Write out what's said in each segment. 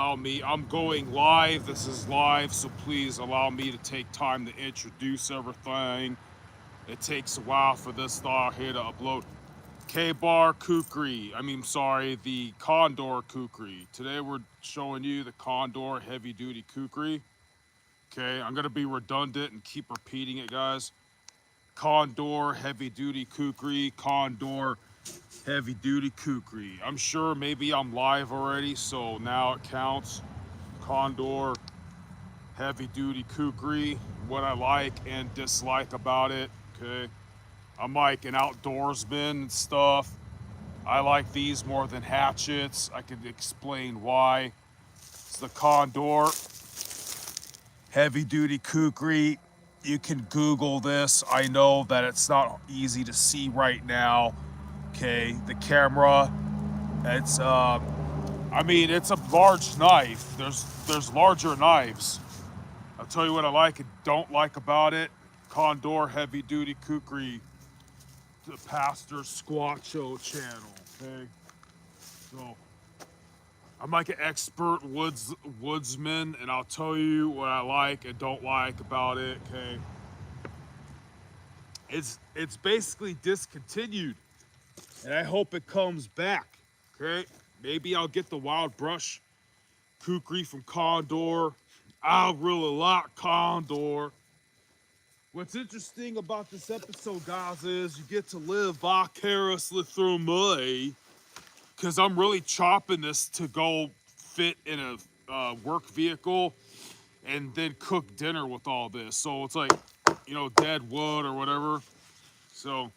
allow me, I'm going live, this is live, so please allow me to take time to introduce everything. It takes a while for this thought here to upload. K-Bar KUKRI, the CONDOR KUKRI. Today we're showing you the CONDOR heavy duty KUKRI. Okay, I'm gonna be redundant and keep repeating it, guys. CONDOR heavy duty KUKRI, CONDOR heavy duty KUKRI. I'm sure maybe I'm live already, so now it counts. CONDOR heavy duty KUKRI, what I like and dislike about it. Okay, I'm like an outdoorsman and stuff. I like these more than hatchets. I can explain why. It's the CONDOR heavy duty KUKRI. You can Google this. I know that it's not easy to see right now. Okay, the camera, it's it's a large knife. There's larger knives. I'll tell you what I like and don't like about it. CONDOR heavy duty KUKRI, the Pastor Squatcho channel. Okay, so I'm like an expert woodsman, and I'll tell you what I like and don't like about it. Okay, it's basically discontinued, and I hope it comes back. Okay, maybe I'll get the wild brush KUKRI from CONDOR. I really like CONDOR. What's interesting about this episode, guys, is you get to live vicariously through me, because I'm really chopping this to go fit in a work vehicle and then cook dinner with all this. So it's like, dead wood or whatever. So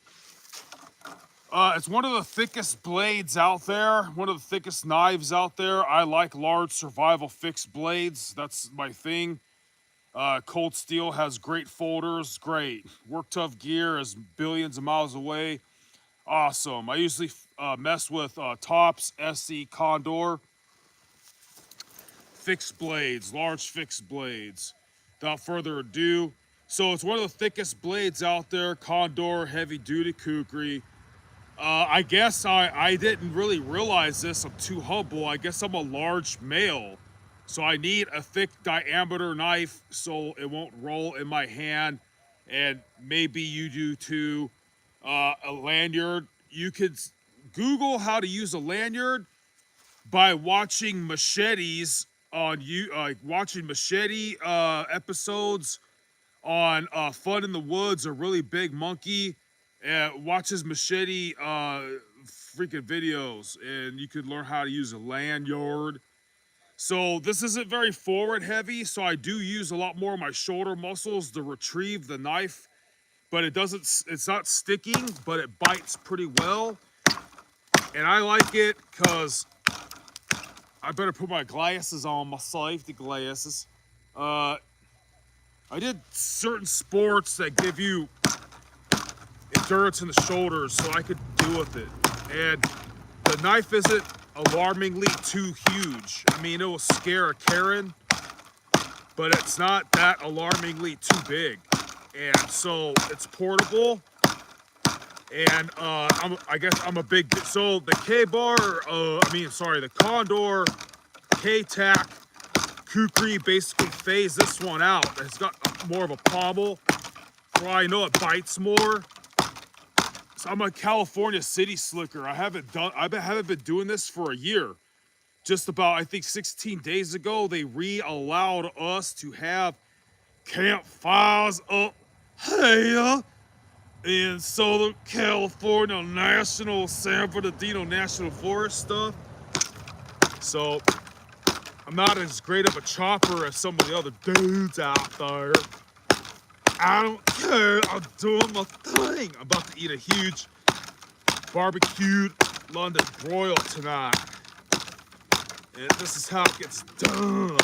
it's one of the thickest blades out there, one of the thickest knives out there. I like large survival fixed blades. That's my thing. Cold steel has great folders, great. Work tough gear is billions of miles away. Awesome. I usually mess with Tops, SE, CONDOR. Fixed blades, large fixed blades. Without further ado, so it's one of the thickest blades out there, CONDOR heavy duty KUKRI. I guess I didn't really realize this. I'm too humble. I guess I'm a large male. So I need a thick diameter knife so it won't roll in my hand. And maybe you do too. A lanyard. You could Google how to use a lanyard by watching machetes on watching machete episodes on Fun in the Woods, a really big monkey. Watches machete freaking videos, and you could learn how to use a lanyard. So this isn't very forward heavy, so I do use a lot more of my shoulder muscles to retrieve the knife, but it's not sticking, but it bites pretty well. And I like it because I better put my glasses on, my safety glasses. I did certain sports that give you endurance in the shoulders, so I could deal with it. And the knife isn't alarmingly too huge. It will scare a Karen, but it's not that alarmingly too big. And so it's portable. And I guess I'm a big, so the K-Bar, the CONDOR K-Tac KUKRI basically phased this one out. It's got more of a pommel. For all I know, it bites more. So I'm a California city slicker. I haven't been doing this for a year. Just about, I think 16 days ago, they allowed us to have campfires up here in Southern California San Bernardino National Forest stuff. So I'm not as great of a chopper as some of the other dudes out there. I don't care, I'm doing my thing. I'm about to eat a huge barbecued London broil tonight. And this is how it gets done.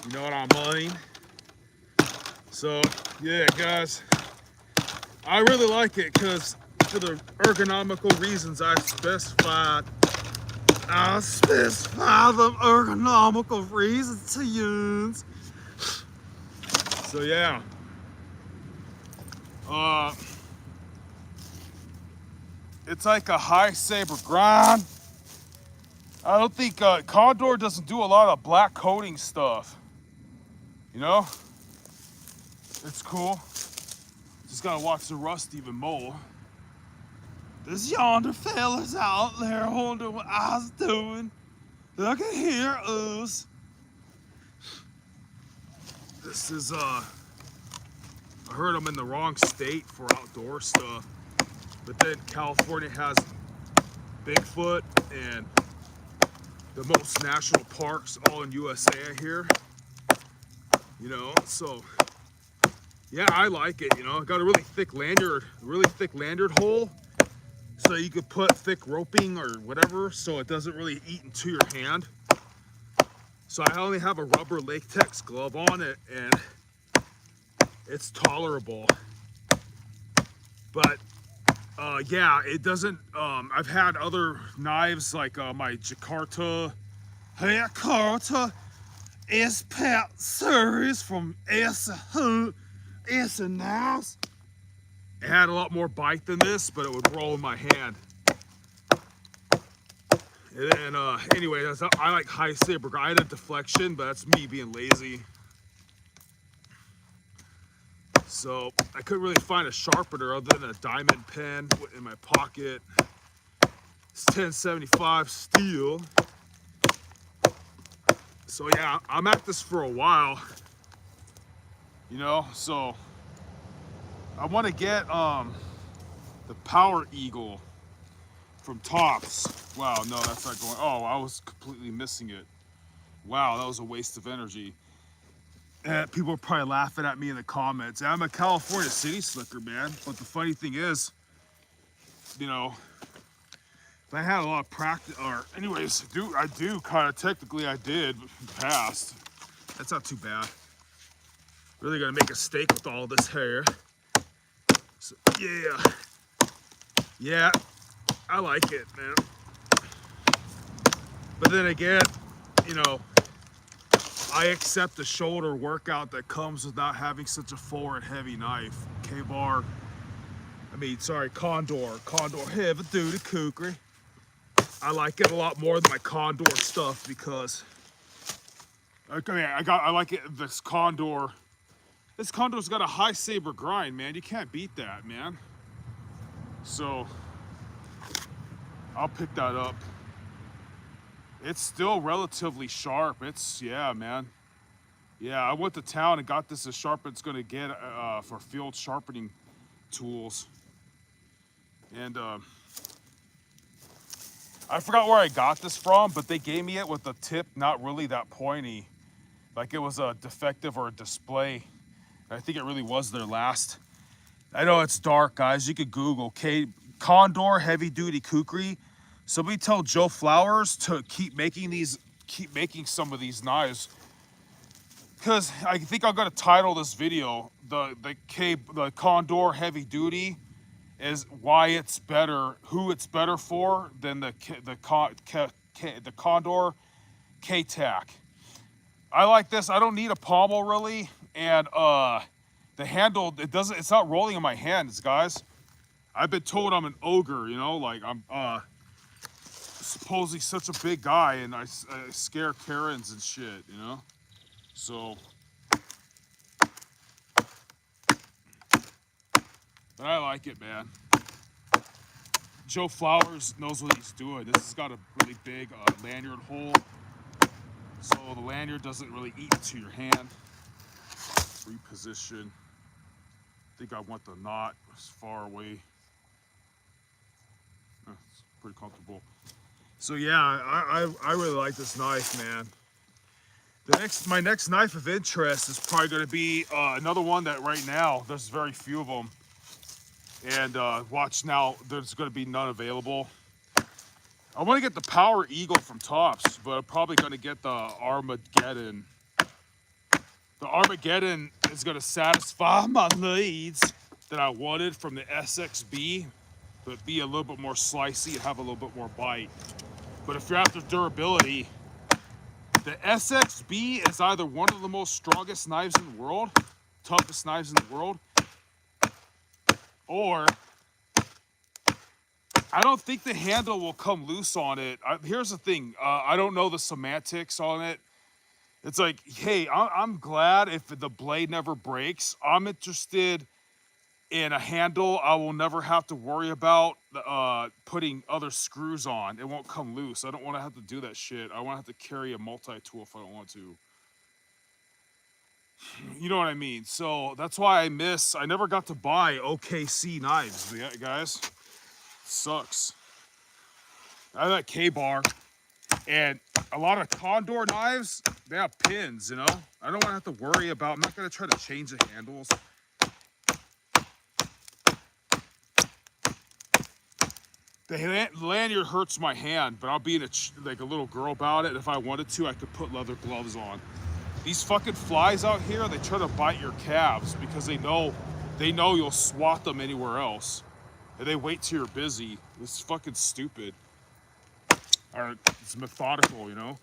You know what I mean? So, yeah, guys. I really like it because for the ergonomical reasons I specify them ergonomical reasons to use. So yeah. It's like a high saber grind. I don't think Condor doesn't do a lot of black coating stuff. You know, it's cool. Just gotta watch the rust even more. There's yonder fellas out there wondering what I was doing. Look at here, us. This is I heard I'm in the wrong state for outdoor stuff, but then California has Bigfoot and the most national parks all in USA here. You know, so yeah, I like it. You know, got a really thick lanyard hole, so you could put thick roping or whatever, so it doesn't really eat into your hand. So I only have a rubber latex glove on it, and it's tolerable. But yeah, it doesn't. I've had other knives like my Jakarta S Pat series from S Knives. It had a lot more bite than this, but it would roll in my hand. And then anyway, I like high saber. I had a deflection, but that's me being lazy. So I couldn't really find a sharpener other than a diamond pen in my pocket. It's 1075 steel. So yeah, I'm at this for a while. You know, so I want to get the Power Eagle from Tops. Wow, no, that's not going. Oh, I was completely missing it. Wow, that was a waste of energy. And people are probably laughing at me in the comments. I'm a California city slicker, man. But the funny thing is, you know, if I had a lot of practice, or anyways, I do kind of technically I did in the past. That's not too bad. Really gonna make a steak with all this hair. So, yeah, I like it, man. But then again, you know, I accept the shoulder workout that comes with not having such a forward heavy knife. Condor heavy duty KUKRI. I like it a lot more than my Condor stuff because I like it. This Condor's got a high saber grind, man. You can't beat that, man. So I'll pick that up. It's still relatively sharp. Yeah, man. Yeah, I went to town and got this as sharp as it's gonna get for field sharpening tools. And I forgot where I got this from, but they gave me it with the tip not really that pointy. Like it was a defective or a display. I think it really was their last. I know it's dark, guys. You could Google Condor heavy duty KUKRI. Somebody tell Joe Flowers to keep making some of these knives. Because I think I'm gonna title this video the Condor heavy duty is why it's better, who it's better for than the Condor K-Tac. I like this. I don't need a pommel really, and the handle it's not rolling in my hands, guys. I've been told I'm an ogre, you know, like I'm supposedly such a big guy, and I scare Karens and shit, you know. So, but I like it, man. Joe Flowers knows what he's doing. This has got a really big lanyard hole, so the lanyard doesn't really eat into your hand. Reposition. I think I want the knot as far away. It's pretty comfortable. So yeah, I really like this knife, man. My next knife of interest is probably going to be another one that right now there's very few of them, and watch now, there's going to be none available. I want to get the Power Eagle from Tops, but I'm probably going to get the Armageddon. The Armageddon is going to satisfy my needs that I wanted from the SXB, but be a little bit more slicey and have a little bit more bite. But if you're after durability, the SXB is either one of the most strongest knives in the world, toughest knives in the world, or I don't think the handle will come loose on it. Here's the thing. I don't know the semantics on it. It's like, hey, I'm glad if the blade never breaks. I'm interested in a handle I will never have to worry about putting other screws on. It won't come loose. I don't want to have to do that shit. I want to have to carry a multi-tool if I don't want to. You know what I mean? So that's why I never got to buy OKC knives, guys. Sucks. I have that K-bar. And a lot of Condor knives, they have pins, you know? I don't want to have to worry about, I'm not going to try to change the handles. The lanyard hurts my hand, but I'll be like a little girl about it. If I wanted to, I could put leather gloves on. These fucking flies out here, they try to bite your calves because they know you'll swat them anywhere else. And they wait till you're busy. It's fucking stupid. Or it's methodical, you know?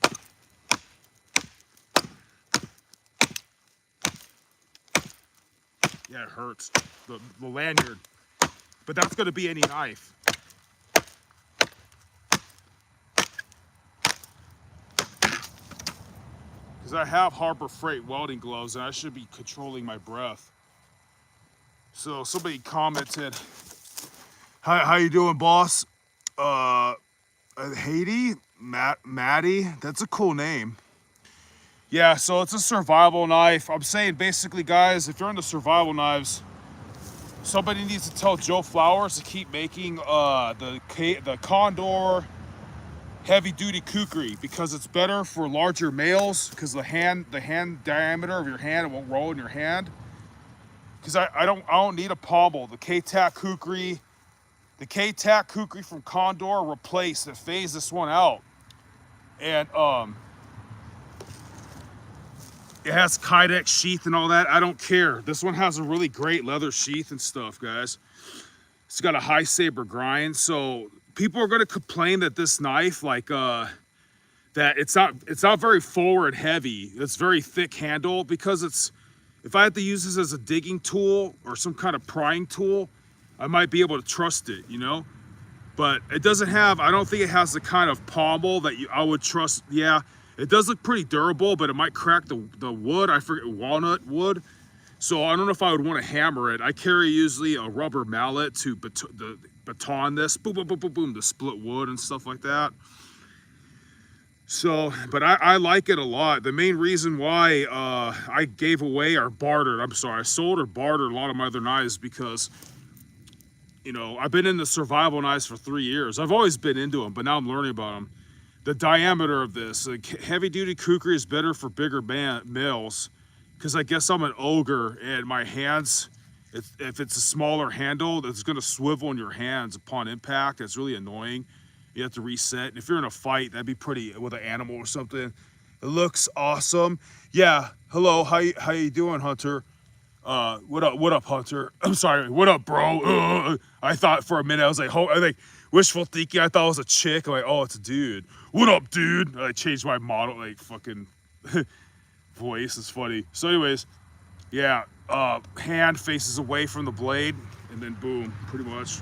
Yeah, it hurts. The lanyard. But that's gonna be any knife. Because I have Harbor Freight welding gloves and I should be controlling my breath. So somebody commented, how you doing, boss? Haiti? Maddie? That's a cool name. Yeah, so it's a survival knife. I'm saying basically, guys, if you're into survival knives, somebody needs to tell Joe Flowers to keep making the Condor heavy-duty KUKRI because it's better for larger males because the hand diameter of your hand, it won't roll in your hand. Because I don't need a pommel. The K-Tac KUKRI, from Condor replaced. It phased this one out. And it has Kydex sheath and all that. I don't care. This one has a really great leather sheath and stuff, guys. It's got a high saber grind. So people are going to complain that this knife, like that it's not very forward heavy. It's very thick handle because if I had to use this as a digging tool or some kind of prying tool, I might be able to trust it, you know? But it doesn't have, I don't think it has the kind of pommel that I would trust. Yeah, it does look pretty durable, but it might crack the wood. I forget, walnut wood. So I don't know if I would want to hammer it. I carry usually a rubber mallet to baton this, boom, boom, boom, boom, boom, to split wood and stuff like that. So, but I like it a lot. The main reason why I gave away or bartered, I sold or bartered a lot of my other knives because, you know, I've been in the survival knives for 3 years. I've always been into them, but now I'm learning about them. The diameter of this, like heavy-duty KUKRI is better for bigger males because I guess I'm an ogre and my hands, if it's a smaller handle, it's going to swivel in your hands upon impact. It's really annoying. You have to reset. And if you're in a fight, that'd be pretty with an animal or something. It looks awesome. Yeah. Hello. How you doing, Hunter? What up, Hunter? I'm sorry. What up, bro? I thought for a minute, I was like, wishful thinking. I thought it was a chick. I'm like, oh, it's a dude. What up, dude? I changed my model, like fucking voice. Is funny. So anyways, yeah, hand faces away from the blade and then boom, pretty much.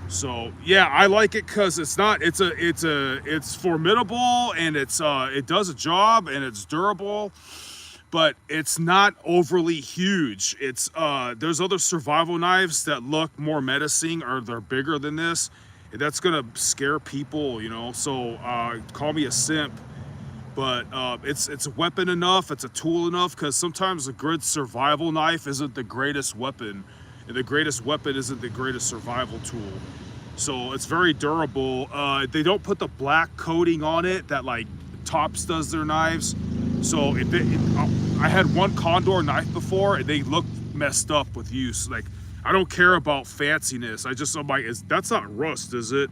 So yeah, I like it because it's formidable and it does a job and it's durable, but it's not overly huge. It's there's other survival knives that look more menacing or they're bigger than this. That's gonna scare people, you know. So call me a simp, but it's a weapon enough. It's a tool enough because sometimes a good survival knife isn't the greatest weapon, and the greatest weapon isn't the greatest survival tool. So it's very durable. They don't put the black coating on it that like Tops does their knives. So I had one Condor knife before and they looked messed up with use. Like I don't care about fanciness. I'm like, that's not rust, is it?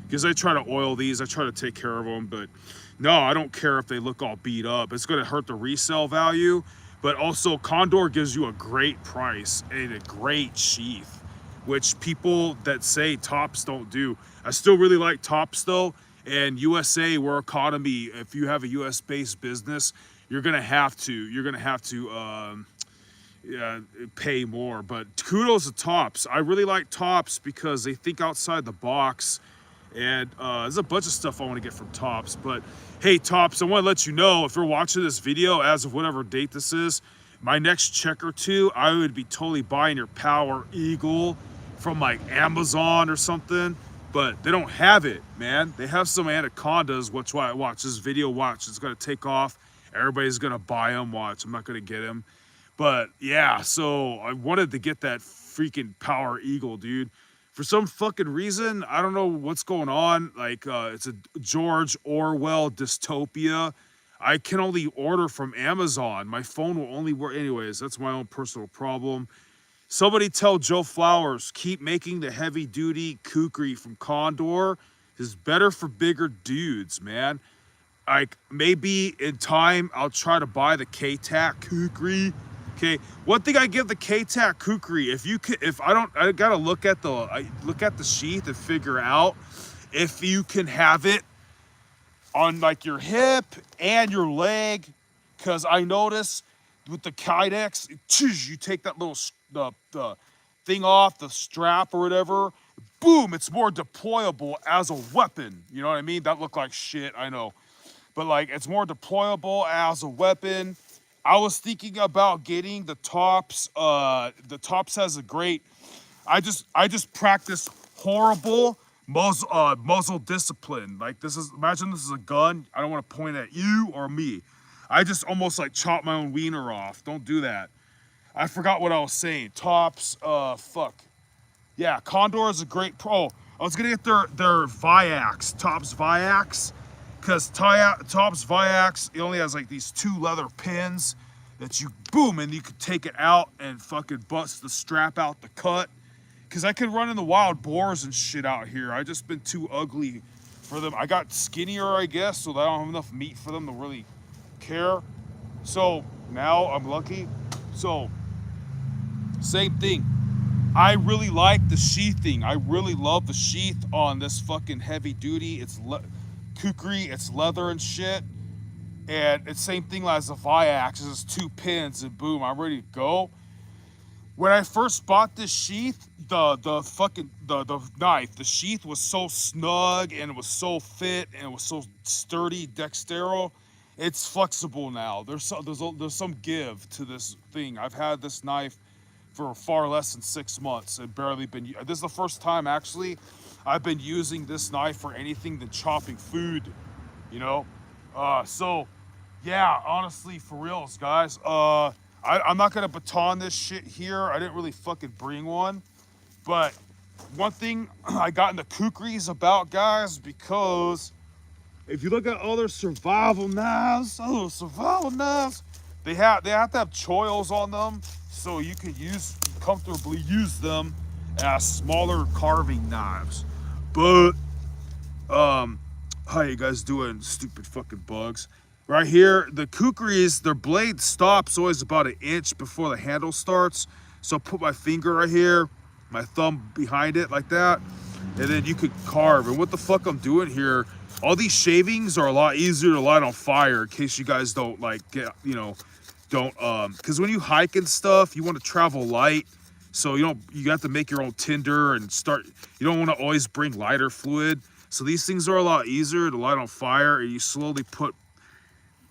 Because I try to oil these, I try to take care of them, but no, I don't care if they look all beat up. It's gonna hurt the resale value, but also Condor gives you a great price and a great sheath, which people that say Tops don't do. I still really like Tops though, and USA, we're economy. If you have a US based business, you're gonna have to yeah, pay more. But kudos to Tops. I really like Tops because they think outside the box. And there's a bunch of stuff I want to get from Tops. But hey, Tops, I want to let you know if you're watching this video as of whatever date this is, my next check or two, I would be totally buying your Power Eagle from like Amazon or something. But they don't have it, man. They have some Anacondas, which why I watch this video. Watch, it's gonna take off. Everybody's gonna buy them. Watch, I'm not gonna get them. But yeah, so I wanted to get that freaking Power Eagle, dude. For some fucking reason, I don't know what's going on. Like, it's a George Orwell dystopia. I can only order from Amazon. My phone will only work. Anyways, that's my own personal problem. Somebody tell Joe Flowers, keep making the heavy duty kukri from Condor. It's better for bigger dudes, man. Like, maybe in time, I'll try to buy the K-Tac kukri. Okay, one thing I give the K-Tac kukri, I gotta look at the sheath and figure out if you can have it on like your hip and your leg, because I notice with the Kydex, you take that little the thing off the strap or whatever, boom, it's more deployable as a weapon. You know what I mean? That looked like shit, I know, but like it's more deployable as a weapon. I was thinking about getting the Tops. The Tops has a great. I just practice horrible muzzle discipline. Like imagine this is a gun. I don't want to point at you or me. I just almost like chop my own wiener off. Don't do that. I forgot what I was saying. Tops. Fuck. Yeah, Condor is a great pro. I was gonna get their Viax. Tops Viax. Because Tops Viax, it only has like these 2 leather pins that you boom and you could take it out and fucking bust the strap out the cut. Because I could run in the wild boars and shit out here. I just been too ugly for them. I got skinnier, I guess, so that I don't have enough meat for them to really care. So now I'm lucky. So same thing. I really like the sheathing. I really love the sheath on this fucking heavy duty. It's kukri, it's leather and shit, and it's same thing as the Viax. It's 2 pins and boom, I'm ready to go. When I first bought this sheath, the knife, the sheath was so snug and it was so fit and it was so sturdy, dextero. It's flexible now. There's some give to this thing. I've had this knife for far less than 6 months and barely been. This is the first time actually I've been using this knife for anything than chopping food, you know? So, yeah, honestly, for reals, guys. I'm not gonna baton this shit here. I didn't really fucking bring one. But one thing I got in the kukris about, guys, because if you look at other survival knives, they have to have choils on them so you can comfortably use them as smaller carving knives. But how you guys doing, stupid fucking bugs? Right here, the kukris, their blade stops always about 1 inch before the handle starts. So I put my finger right here, my thumb behind it like that, and then you could carve. And what the fuck I'm doing here, all these shavings are a lot easier to light on fire, in case you guys don't like get, because when you hike and stuff, you want to travel light. So you have to make your own tinder and you don't want to always bring lighter fluid. So these things are a lot easier to light on fire, and you slowly put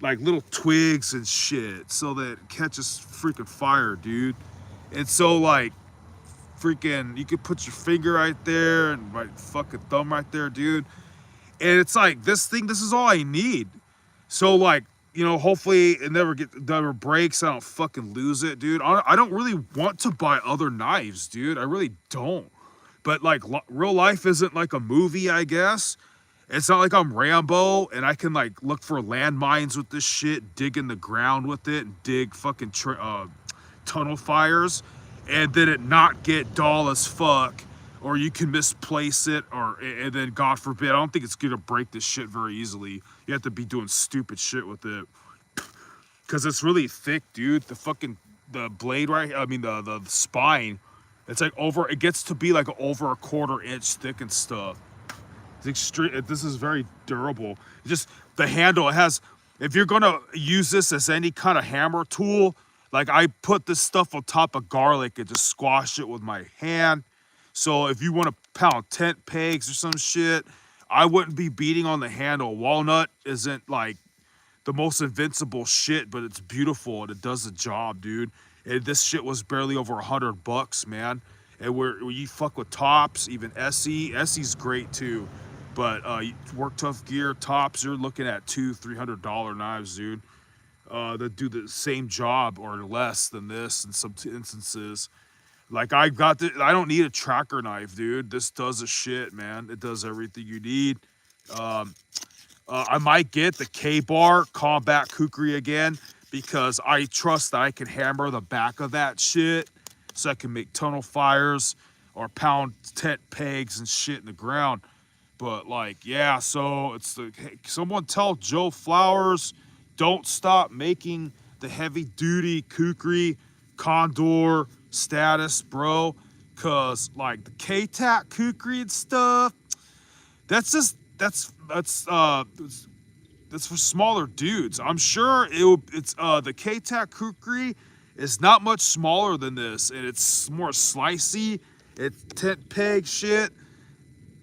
like little twigs and shit so that it catches freaking fire, dude. And so like freaking, you could put your finger right there and my fucking thumb right there, dude. And it's like, this is all I need. So like, hopefully it never breaks. I don't fucking lose it, dude. I don't really want to buy other knives, dude. I really don't. But like real life isn't like a movie, I guess. It's not like I'm Rambo and I can like look for landmines with this shit, dig in the ground with it, and dig fucking tunnel fires, and then it not get dull as fuck. Or you can misplace it, and then God forbid, I don't think it's gonna break this shit very easily. You have to be doing stupid shit with it, cause it's really thick, dude. The blade the spine, it's like it gets to be like over a 1/4 inch thick and stuff. It's extreme. This is very durable. Just the handle, it has. If you're gonna use this as any kind of hammer tool, Like I put this stuff on top of garlic and just squash it with my hand. So if you want to pound tent pegs or some shit, I wouldn't be beating on the handle. Walnut isn't like the most invincible shit, but it's beautiful and it does the job, dude. And this shit was barely over $100, man. And where you fuck with tops, even Essie's great too. But Work Tough Gear tops, you're looking at $200-300 knives, dude. That do the same job or less than this in some instances. Like I don't need a tracker knife, dude. This does the shit, man. It does everything you need. I might get the K-Bar Combat Kukri again because I trust that I can hammer the back of that shit so I can make tunnel fires or pound tent pegs and shit in the ground. But like, yeah, so it's hey, someone tell Joe Flowers, don't stop making the heavy duty Kukri Condor status, bro. Cause like the K-Tac Kukri and stuff, that's for smaller dudes. I'm sure it's the K-Tac Kukri is not much smaller than this, and it's more slicey. It's tent peg shit.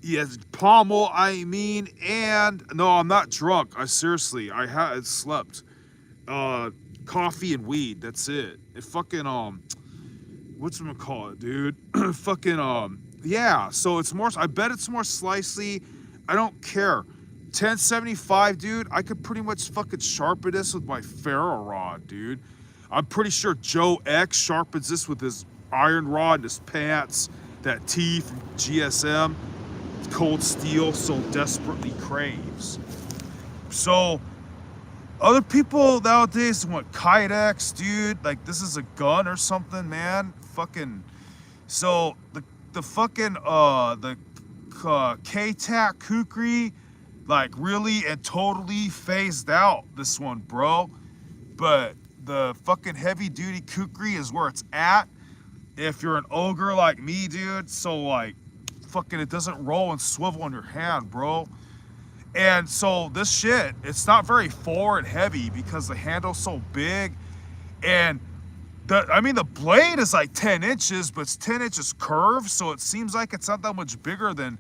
Yes, pommel, I mean, and no, I'm not drunk. I had slept. Coffee and weed, that's it. It fucking, whatchamacallit, dude? Fucking, yeah, so it's more, I bet it's more slicey. I don't care. 1075, dude, I could pretty much fucking sharpen this with my ferro rod, dude. I'm pretty sure Joe X sharpens this with his iron rod in his pants. That T from GSM. Cold Steel so desperately craves. So other people nowadays want Kydex, dude. Like this is a gun or something, man. Fucking. So the fucking the K-Tac Kukri, like really and totally phased out this one, bro. But the fucking heavy duty Kukri is where it's at. If you're an ogre like me, dude, so like fucking it doesn't roll and swivel in your hand, bro. And so this shit, it's not very forward heavy because the handle's so big. And the blade is like 10 inches, but it's 10 inches curved, so it seems like it's not that much bigger than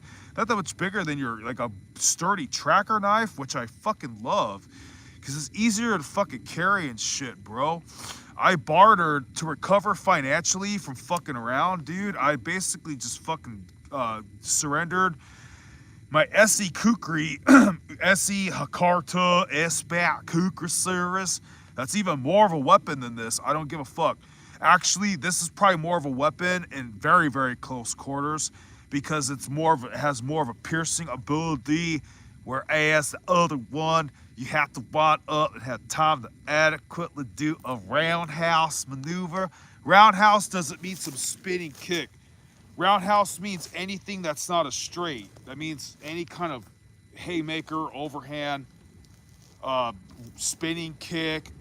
your like a sturdy tracker knife, which I fucking love. Because it's easier to fucking carry and shit, bro. I bartered to recover financially from fucking around, dude. I basically just fucking surrendered my SE Kukri, SE Hakarta S-Bat Kukri service. That's even more of a weapon than this. I don't give a fuck. Actually, this is probably more of a weapon in very, very close quarters because it has more of a piercing ability, whereas the other one, you have to wind up and have time to adequately do a roundhouse maneuver. Roundhouse doesn't mean some spinning kick. Roundhouse means anything that's not a straight. That means any kind of haymaker, overhand, spinning kick,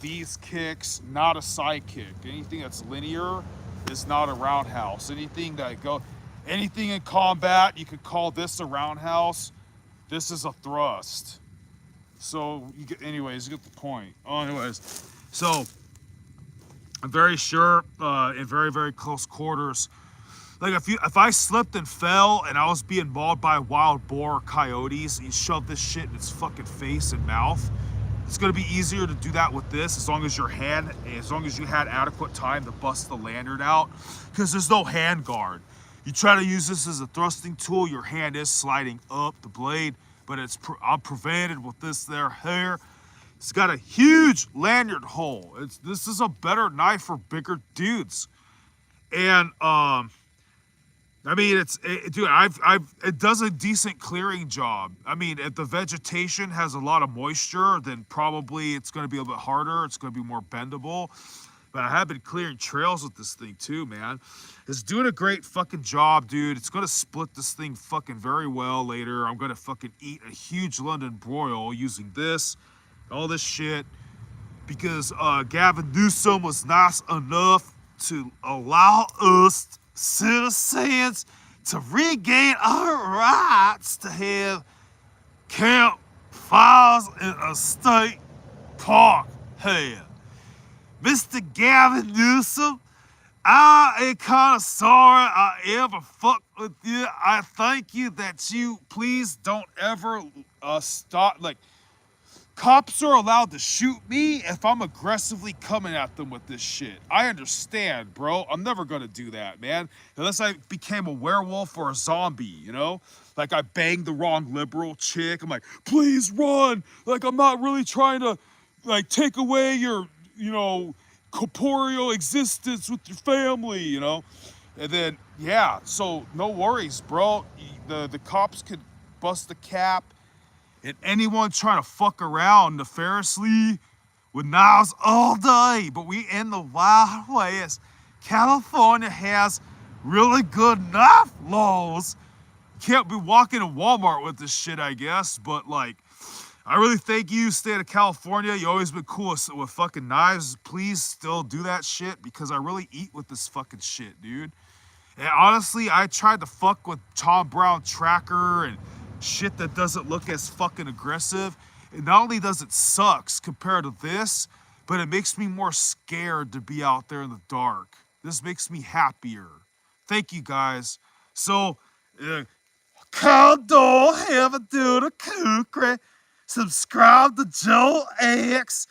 these kicks, not a side kick. Anything that's linear is not a roundhouse. Anything in combat, you could call this a roundhouse. This is a thrust. So, you get the point. Anyways, so I'm very sure in very, very close quarters, like if I slipped and fell and I was being mauled by wild boar or coyotes, and you shove this shit in its fucking face and mouth, it's gonna be easier to do that with this as long as you had adequate time to bust the lanyard out, because there's no hand guard. You try to use this as a thrusting tool, your hand is sliding up the blade, but I'm prevented with this there hair. It's got a huge lanyard hole. This is a better knife for bigger dudes. And it does a decent clearing job. I mean, if the vegetation has a lot of moisture, then probably it's going to be a bit harder. It's going to be more bendable. But I have been clearing trails with this thing too, man. It's doing a great fucking job, dude. It's going to split this thing fucking very well later. I'm going to fucking eat a huge London broil using this, all this shit. Because Gavin Newsom was nice enough to allow us citizens to regain our rights to have campfires in a state park here. Mr. Gavin Newsom, I am kind of sorry I ever fucked with you. I thank you that you please don't ever stop. Like, cops are allowed to shoot me if I'm aggressively coming at them with this shit. I understand, bro. I'm never gonna do that, man. Unless I became a werewolf or a zombie, you know? Like I banged the wrong liberal chick. I'm like, please run. Like I'm not really trying to like take away your, you know, corporeal existence with your family, you know? And then yeah, so no worries, bro. The cops could bust the cap, and anyone trying to fuck around nefariously with knives all day. But we in the Wild West. California has really good knife laws. Can't be walking in Walmart with this shit, I guess. But like, I really thank you, state of California. You always been cool with fucking knives. Please still do that shit because I really eat with this fucking shit, dude. And honestly, I tried to fuck with Tom Brown Tracker and shit that doesn't look as fucking aggressive. And not only does it sucks compared to this, but it makes me more scared to be out there in the dark. This makes me happier. Thank you guys. So, Condor, have a dude, KUKRI. Subscribe to Joe X.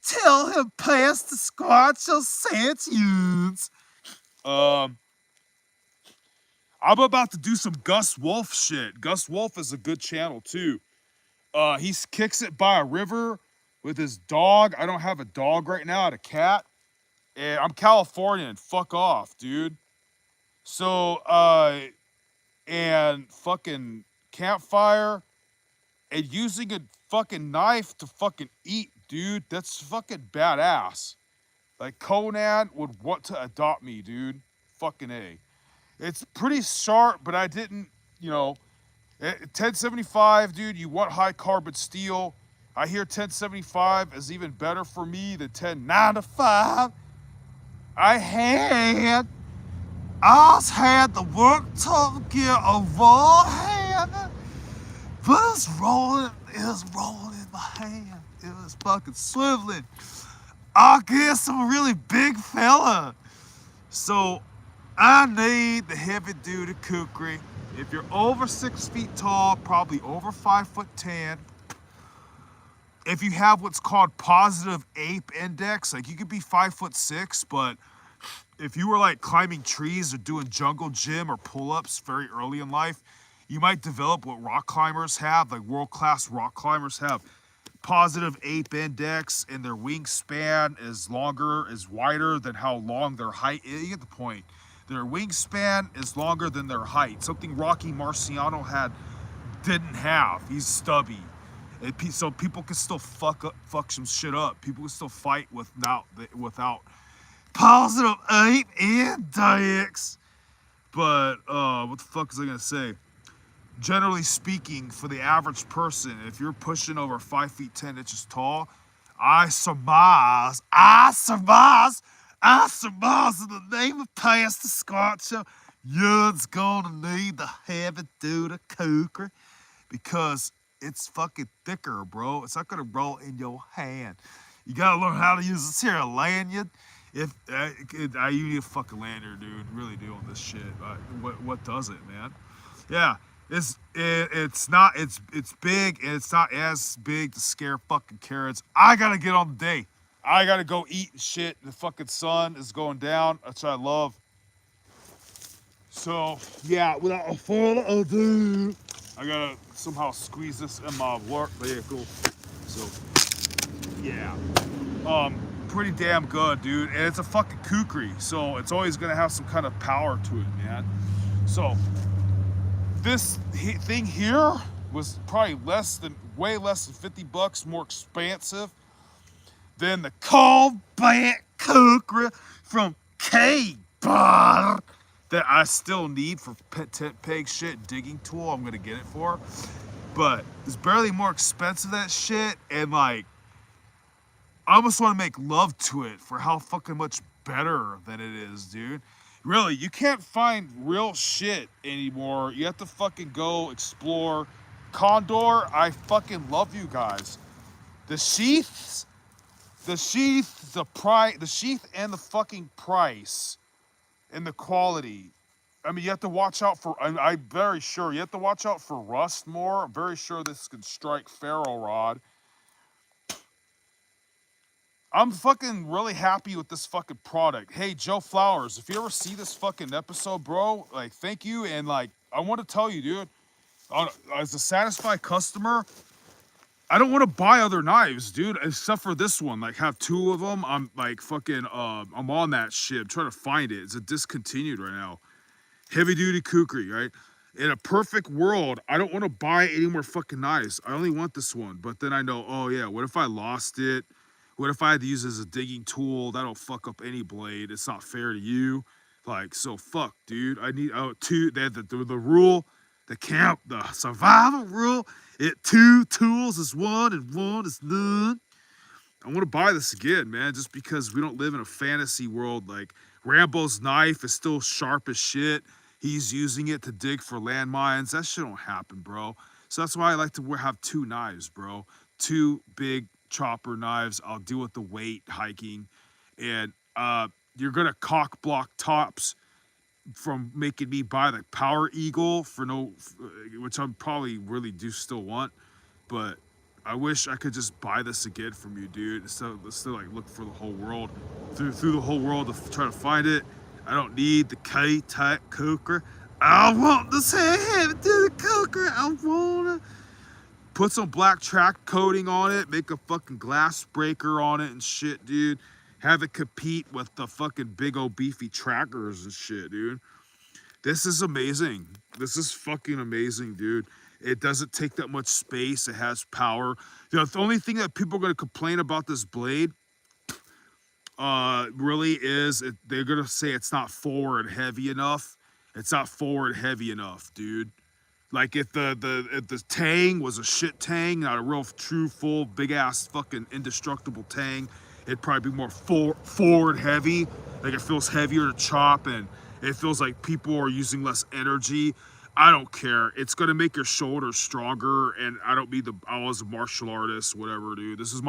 Tell him pass the Squatcho Santunes. I'm about to do some Gus Wolf shit. Gus Wolf is a good channel too. He kicks it by a river with his dog. I don't have a dog right now, I had a cat. And I'm Californian, fuck off, dude. So, and fucking campfire and using a fucking knife to fucking eat, dude. That's fucking badass. Like Conan would want to adopt me, dude. Fucking A. It's pretty sharp, but I didn't, you know, 1075, dude, you want high carbon steel. I hear 1075 is even better for me than 1095. I had the work to get a raw hand, but it's rolling in my hand. It was fucking swiveling. I guess I'm a really big fella. So I need the heavy duty KUKRI. If you're over 6 feet tall, probably over 5'10", if you have what's called positive ape index, like you could be 5'6", but if you were like climbing trees or doing jungle gym or pull-ups very early in life, you might develop what rock climbers have, like world-class rock climbers have. Positive ape index, and their wingspan is wider than how long their height is. You get the point. Their wingspan is longer than their height. Something Rocky Marciano didn't have. He's stubby. So people can still fuck some shit up. People can still fight without positive ape index. But what the fuck was I gonna say? Generally speaking, for the average person, if you're pushing over 5 feet 10 inches tall, I surmise in the name of Pastor Squatcho, you're gonna need the heavy duty KUKRI because it's fucking thicker, bro. It's not gonna roll in your hand. You gotta learn how to use this here lanyard. You need a fucking lanyard, dude. Really do on this shit. What does it, man? Yeah. It's big, and it's not as big to scare fucking carrots. I gotta get on the day. I gotta go eat shit. The fucking sun is going down. That's what I love. So yeah, without further ado, I gotta somehow squeeze this in my work vehicle. So yeah, pretty damn good, dude. And it's a fucking KUKRI, so it's always gonna have some kind of power to it, man. So this thing here was probably way less than 50 bucks more expensive than the combat KUKRI from K-Bar that I still need for peg shit digging tool. I'm gonna get it for, but it's barely more expensive than that shit, and like I almost want to make love to it for how fucking much better than it is, dude. Really, you can't find real shit anymore. You have to fucking go explore. Condor, I fucking love you guys. The sheaths, The sheath, the sheath and the fucking price and the quality. I mean, you have to watch out for, I'm very sure, you have to watch out for rust more. I'm very sure this could strike ferro rod. I'm fucking really happy with this fucking product. Hey, Joe Flowers, if you ever see this fucking episode, bro, like, thank you. And, like, I want to tell you, dude, as a satisfied customer, I don't want to buy other knives, dude, except for this one. Like, have 2 of them. I'm, like, fucking, I'm on that shit. I'm trying to find it. It's a discontinued right now. Heavy duty kukri, right? In a perfect world, I don't want to buy any more fucking knives. I only want this one. But then I know, oh yeah, what if I lost it? What if I had to use it as a digging tool? That'll fuck up any blade. It's not fair to you. Like, so fuck, dude. I need 2. They had the rule, the survival rule. 2 tools is 1 and 1 is none. I want to buy this again, man, just because we don't live in a fantasy world. Like, Rambo's knife is still sharp as shit. He's using it to dig for landmines. That shit don't happen, bro. So that's why I like to have 2 knives, bro. 2 big chopper knives. I'll deal with the weight hiking. And you're going to cock block tops from making me buy the Power Eagle for which I probably really do still want. But I wish I could just buy this again from you, dude. Instead of like look for the whole world, through the whole world to try to find it. I don't need the K-type KUKRI. I want this heavy duty KUKRI. I wanna put some black track coating on it, make a fucking glass breaker on it and shit, dude. Have it compete with the fucking big old beefy trackers and shit, dude. This is amazing. This is fucking amazing, dude. It doesn't take that much space. It has power. You know, the only thing that people are going to complain about this blade really is they're going to say it's not forward heavy enough. It's not forward heavy enough, dude. Like if the tang was a shit tang, not a real true full big ass fucking indestructible tang, it'd probably be more forward heavy. Like it feels heavier to chop and it feels like people are using less energy. I don't care. It's gonna make your shoulders stronger, and I don't mean I was a martial artist, whatever, dude. It's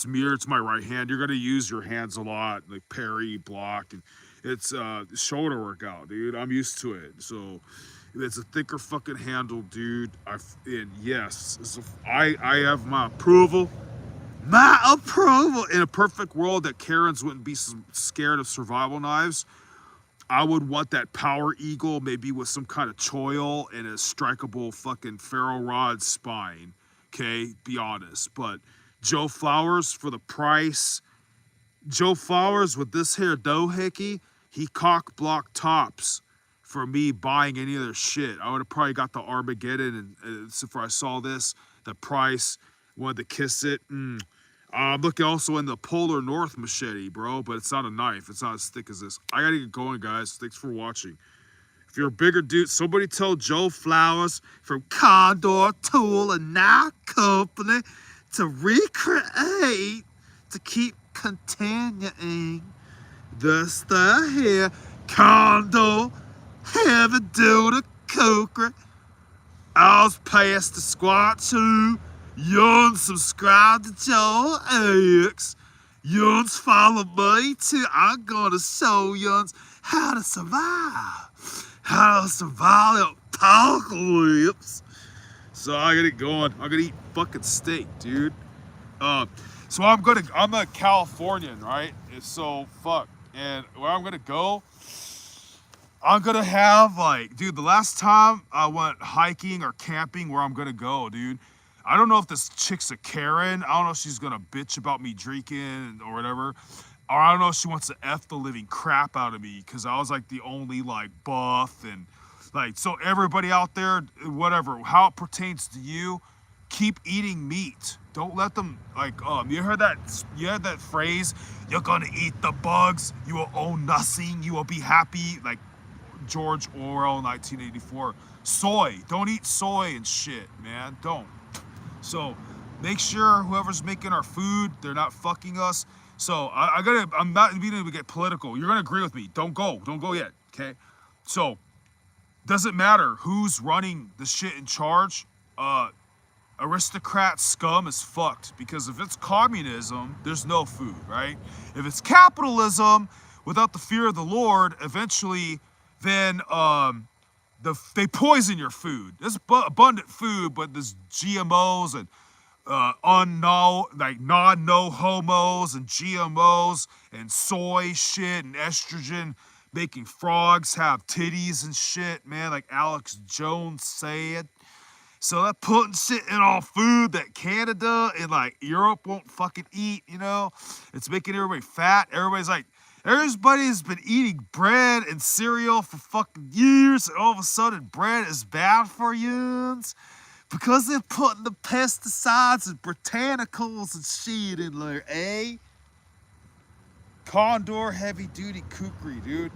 mirror. It's my right hand. You're gonna use your hands a lot, like parry, block, and it's shoulder workout, dude. I'm used to it, so it's a thicker fucking handle, dude. And yes, I have my approval. My approval. In a perfect world that Karens wouldn't be scared of survival knives, I would want that Power Eagle, maybe with some kind of choil and a strikeable fucking ferro rod spine. Okay, be honest. But Joe Flowers, for the price, Joe Flowers with this here doohickey, he cock block tops for me buying any of their shit. I would have probably got the Armageddon, and so I saw this, the price, wanted to kiss it. I'm looking also in the Polar North machete, bro, but it's not a knife. It's not as thick as this. I gotta get going, guys. Thanks for watching. If you're a bigger dude, somebody tell Joe Flowers from Condor Tool and Knife Company to recreate, to keep continuing this here Condor heavy duty KUKRI. I was past the squat too. Yuns, subscribe to Joe X. Yuns, follow me too. I'm gonna show Yuns how to survive. How to survive the apocalypse. So I gotta get going. I'm gonna eat fucking steak, dude. So I'm a Californian, right? So fuck. And where I'm gonna go, I'm gonna have like, dude, the last time I went hiking or camping, where I'm gonna go, dude, I don't know if this chick's a Karen. I don't know if she's gonna bitch about me drinking or whatever. Or I don't know if she wants to F the living crap out of me because I was like the only like buff and like, so everybody out there, whatever, how it pertains to you, keep eating meat. Don't let them like, you heard that phrase, you're gonna eat the bugs, you will own nothing, you will be happy, like George Orwell, 1984. Soy, don't eat soy and shit, man, don't. So make sure whoever's making our food, they're not fucking us. So I'm not being able to get political. You're gonna agree with me. Don't go yet, okay? So doesn't matter who's running the shit in charge. aristocrat scum is fucked, because if it's communism, there's no food, right? If it's capitalism without the fear of the Lord, eventually then they poison your food. There's abundant food, but there's GMOs and no homos and GMOs and soy shit and estrogen making frogs have titties and shit, man, like Alex Jones said. So that putting shit in all food that Canada and like Europe won't fucking eat, you know? It's making everybody fat. Everybody's been eating bread and cereal for fucking years, and all of a sudden bread is bad for you because they're putting the pesticides and botanicals and shit in there, eh? Condor heavy duty kukri, dude.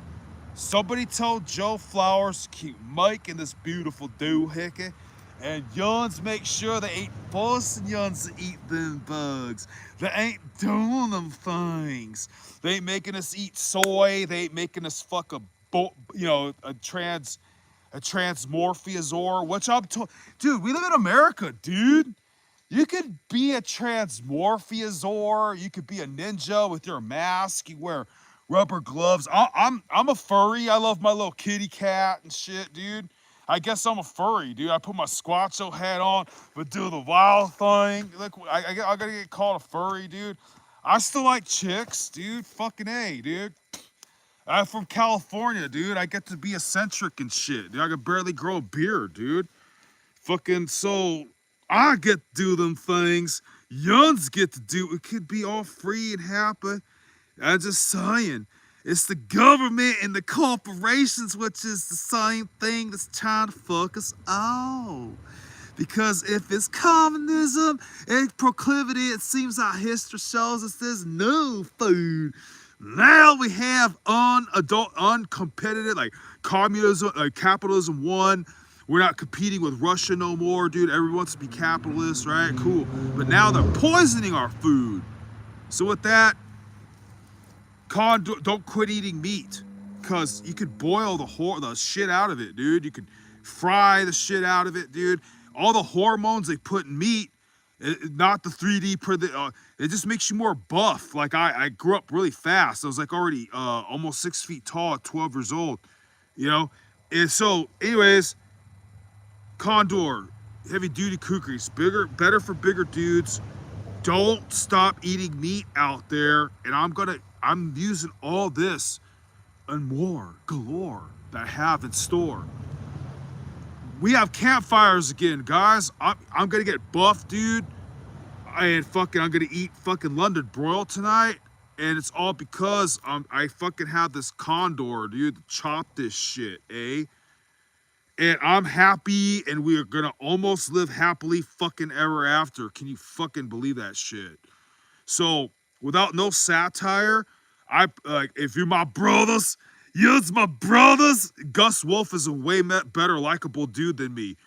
Somebody told Joe Flowers to keep Mike and this beautiful doohickey, and yuns make sure they ain't forcing yuns to eat them bugs. They ain't doing them things. They ain't making us eat soy. They ain't making us fuck a transmorphiazor, which I'm told. Dude, we live in America, dude. You could be a transmorphiazor. You could be a ninja with your mask. You wear rubber gloves. I'm a furry. I love my little kitty cat and shit, dude. I guess I'm a furry, dude. I put my Squatcho hat on, but do the wild thing. Look, I gotta get called a furry, dude. I still like chicks, dude. Fucking A, dude. I'm from California, dude. I get to be eccentric and shit. Dude, I can barely grow a beard, dude. Fucking so I get to do them things. Yuns get to do. It could be all free and happy. I'm just saying. It's the government and the corporations, which is the same thing, that's trying to fuck us all. Because if it's communism and proclivity, it seems our history shows us there's no food. Now we have uncompetitive, like communism, like capitalism won. We're not competing with Russia no more, dude. Everyone wants to be capitalist, right? Cool. But now they're poisoning our food. So with that, don't quit eating meat, because you could boil the shit out of it, dude. You could fry the shit out of it, dude. All the hormones they put in meat, not the 3D it just makes you more buff. Like I grew up really fast. I was like already almost 6 feet tall at 12 years old, you know. And so, anyways, Condor, heavy duty kukris, better for bigger dudes. Don't stop eating meat out there, and I'm using all this and more galore that I have in store. We have campfires again, guys. I'm gonna get buff, dude. I'm gonna eat fucking London broil tonight, and it's all because I fucking have this Condor, dude, to chop this shit, eh? And I'm happy, and we are gonna almost live happily fucking ever after. Can you fucking believe that shit? So, without no satire, if you're my brothers, you're my brothers. Gus Wolf is a way better likable dude than me.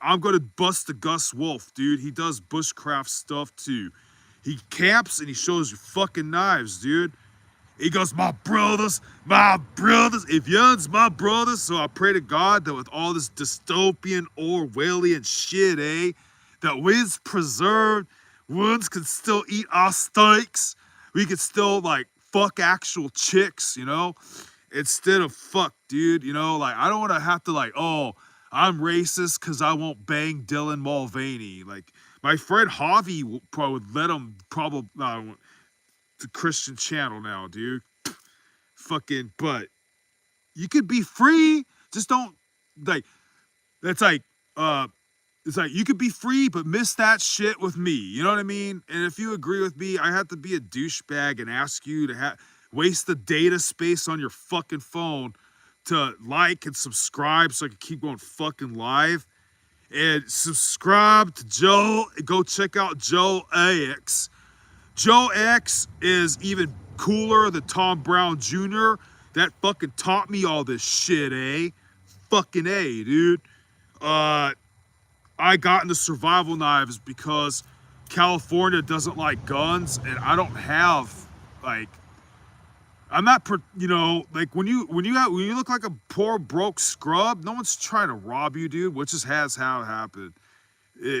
I'm gonna bust the Gus Wolf, dude. He does bushcraft stuff too. He camps and he shows you fucking knives, dude. He goes, my brothers, if young's my brothers. So I pray to God that with all this dystopian, Orwellian shit, that we's preserved, ones can still eat our steaks. We could still, like, fuck actual chicks, you know? Instead of fuck, dude, you know? Like, I don't want to have to, like, oh, I'm racist because I won't bang Dylan Mulvaney. Like, my friend Javi would let him the Christian channel now, dude. Fucking, but you could be free, just don't, like, it's like you could be free, but miss that shit with me, you know what I mean? And if you agree with me, I have to be a douchebag and ask you to waste the data space on your fucking phone to like and subscribe so I can keep going fucking live. And subscribe to Joe, go check out Joe X. Joe X is even cooler than Tom Brown Jr. That fucking taught me all this shit, eh? Fucking A, dude. I got into survival knives because California doesn't like guns, and I don't have, like, I'm not, you know, like when you look like a poor broke scrub, no one's trying to rob you, dude, which is how it happened.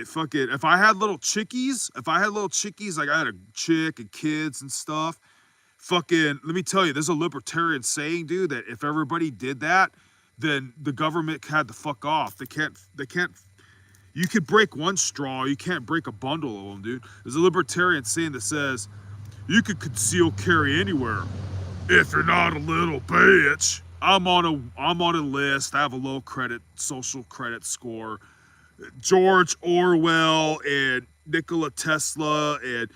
fucking, if I had little chickies, like I had a chick and kids and stuff, fucking, let me tell you, there's a libertarian saying, dude, that if everybody did that, then the government had to fuck off. They can't, you could break one straw, you can't break a bundle of them, dude. There's a libertarian saying that says, you could conceal carry anywhere if you're not a little bitch. I'm on a list. I have a low social credit score. George Orwell and Nikola Tesla and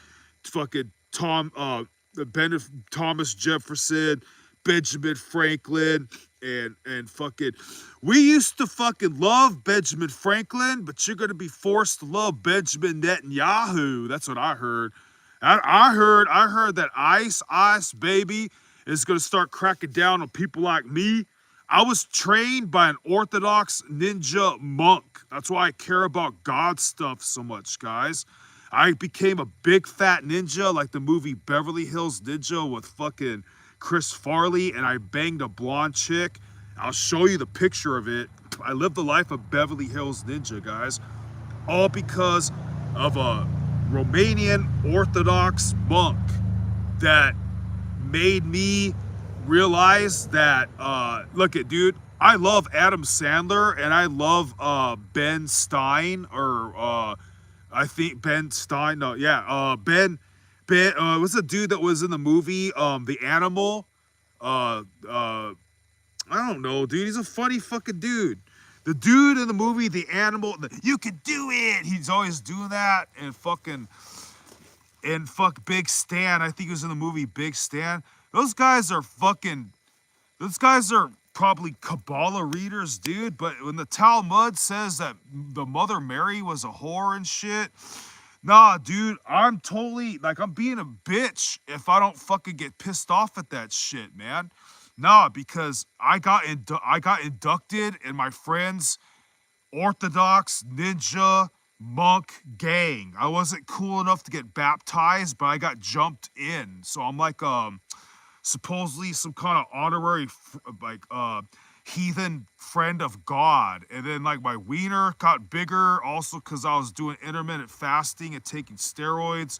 fucking Thomas Jefferson, Benjamin Franklin, and fucking, we used to fucking love Benjamin Franklin, but you're gonna be forced to love Benjamin Netanyahu. That's what I heard. I heard that ICE baby is gonna start cracking down on people like me. I was trained by an Orthodox ninja monk. That's why I care about God stuff so much, guys. I became a big fat ninja like the movie Beverly Hills Ninja with fucking Chris Farley, and I banged a blonde chick. I'll show you the picture of it. I lived the life of Beverly Hills Ninja, guys. All because of a Romanian Orthodox monk that made me realize that, look at, dude, I love Adam Sandler and I love Ben Stein, or I think Ben Stein, no, yeah, Ben, what's the dude that was in the movie, The Animal? I don't know, dude, he's a funny fucking dude. The dude in the movie, The Animal, you can do it, he's always doing that, and fuck Big Stan, I think he was in the movie Big Stan. Those guys are probably Kabbalah readers, dude, but when the Talmud says that the Mother Mary was a whore and shit, nah, dude, I'm totally, like, I'm being a bitch if I don't fucking get pissed off at that shit, man. Nah, because I got inducted in my friend's Orthodox ninja monk gang. I wasn't cool enough to get baptized, but I got jumped in. So I'm like, supposedly some kind of honorary, heathen friend of God. And then, like, my wiener got bigger also because I was doing intermittent fasting and taking steroids.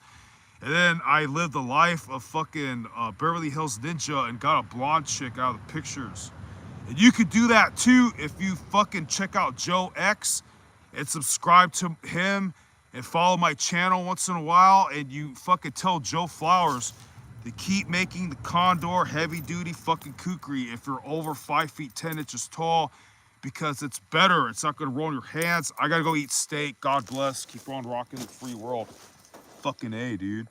And then I lived the life of fucking Beverly Hills Ninja and got a blonde chick out of the pictures. And you could do that too if you fucking check out Joe X and subscribe to him and follow my channel once in a while, and you fucking tell Joe Flowers to keep making the Condor heavy duty fucking kukri if you're over 5 feet 10 inches tall, because it's better. It's not gonna ruin your hands. I gotta go eat steak. God bless. Keep on rocking the free world. Fucking A, dude.